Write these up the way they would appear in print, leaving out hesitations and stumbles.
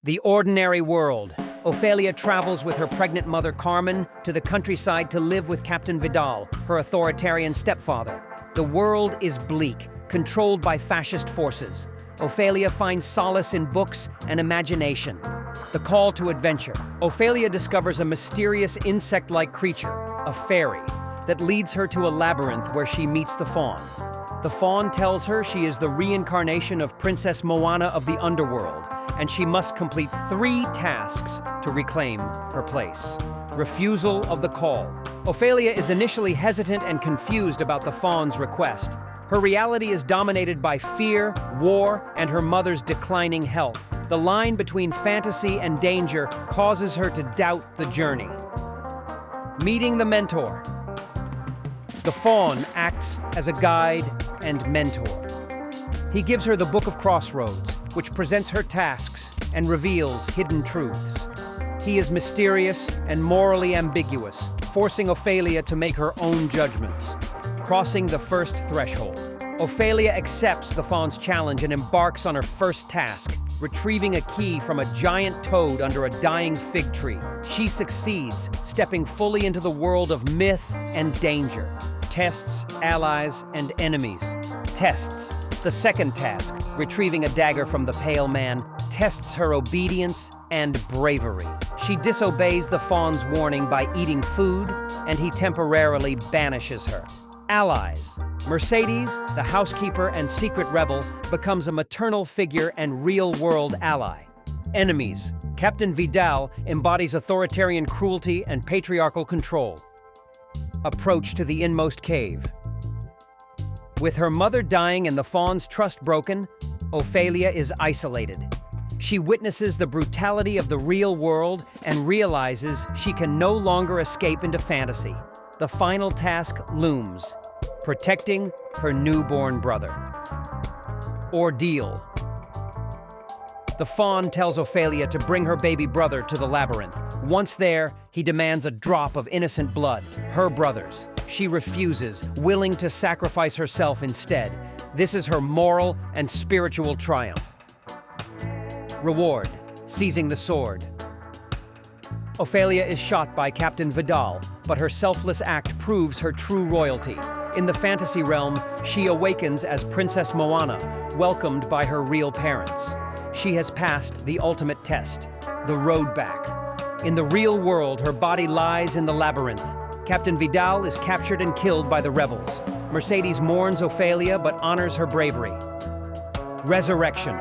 The ordinary world. Ophelia travels with her pregnant mother Carmen to the countryside to live with Captain Vidal, her authoritarian stepfather. The world is bleak, controlled by fascist forces. Ophelia finds solace in books and imagination. The call to adventure. Ophelia discovers a mysterious insect-like creature, a fairy, that leads her to a labyrinth where she meets the faun. The faun tells her she is the reincarnation of Princess Moana of the underworld, and she must complete 3 tasks to reclaim her place. Refusal of the call. Ophelia is initially hesitant and confused about the faun's request. Her reality is dominated by fear, war, and her mother's declining health. The line between fantasy and danger causes her to doubt the journey. Meeting the mentor. The faun acts as a guide and mentor. He gives her the Book of Crossroads, which presents her tasks and reveals hidden truths. He is mysterious and morally ambiguous, forcing Ophelia to make her own judgments. Crossing the first threshold. Ophelia accepts the faun's challenge and embarks on her first task, retrieving a key from a giant toad under a dying fig tree. She succeeds, stepping fully into the world of myth and danger. Tests, allies, and enemies. Tests. The second task, retrieving a dagger from the pale man, tests her obedience and bravery. She disobeys the faun's warning by eating food, and he temporarily banishes her. Allies. Mercedes, the housekeeper and secret rebel, becomes a maternal figure and real-world ally. Enemies. Captain Vidal embodies authoritarian cruelty and patriarchal control. Approach to the inmost cave. With her mother dying and the faun's trust broken, Ophelia is isolated. She witnesses the brutality of the real world and realizes she can no longer escape into fantasy. The final task looms: protecting her newborn brother. Ordeal. The faun tells Ophelia to bring her baby brother to the labyrinth. Once there, he demands a drop of innocent blood, her brother's. She refuses, willing to sacrifice herself instead. This is her moral and spiritual triumph. Reward: seizing the sword. Ophelia is shot by Captain Vidal, but her selfless act proves her true royalty. In the fantasy realm, she awakens as Princess Moana, welcomed by her real parents. She has passed the ultimate test, the road back. In the real world, her body lies in the labyrinth. Captain Vidal is captured and killed by the rebels. Mercedes mourns Ophelia but honors her bravery. Resurrection.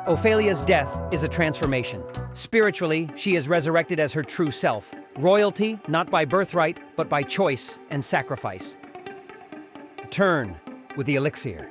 Ophelia's death is a transformation. Spiritually, she is resurrected as her true self. Royalty, not by birthright, but by choice and sacrifice. Turn with the elixir.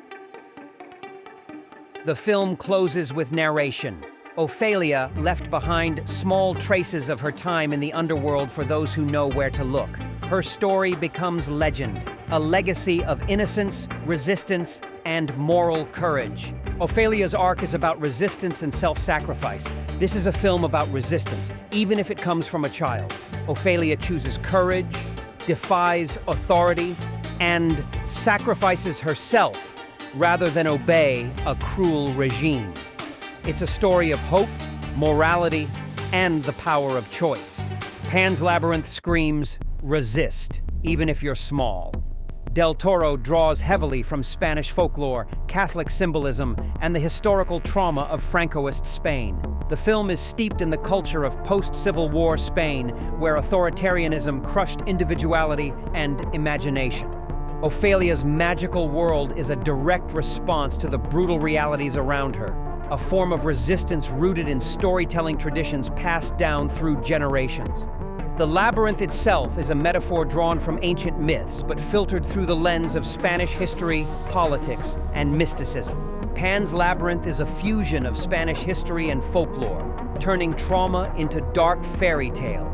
The film closes with narration. Ophelia left behind small traces of her time in the underworld for those who know where to look. Her story becomes legend, a legacy of innocence, resistance, and moral courage. Ophelia's arc is about resistance and self-sacrifice. This is a film about resistance, even if it comes from a child. Ophelia chooses courage, defies authority, and sacrifices herself rather than obey a cruel regime. It's a story of hope, morality, and the power of choice. Pan's Labyrinth screams, resist, even if you're small. Del Toro draws heavily from Spanish folklore, Catholic symbolism, and the historical trauma of Francoist Spain. The film is steeped in the culture of post-Civil War Spain, where authoritarianism crushed individuality and imagination. Ophelia's magical world is a direct response to the brutal realities around her, a form of resistance rooted in storytelling traditions passed down through generations. The labyrinth itself is a metaphor drawn from ancient myths, but filtered through the lens of Spanish history, politics, and mysticism. Pan's Labyrinth is a fusion of Spanish history and folklore, turning trauma into dark fairy tale.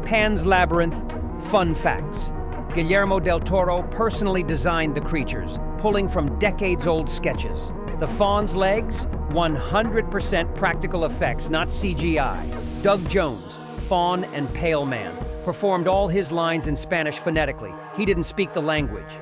Pan's Labyrinth, fun facts. Guillermo del Toro personally designed the creatures, pulling from decades-old sketches. The faun's legs, 100% practical effects, not CGI. Doug Jones, Faun and Pale Man, performed all his lines in Spanish phonetically. He didn't speak the language.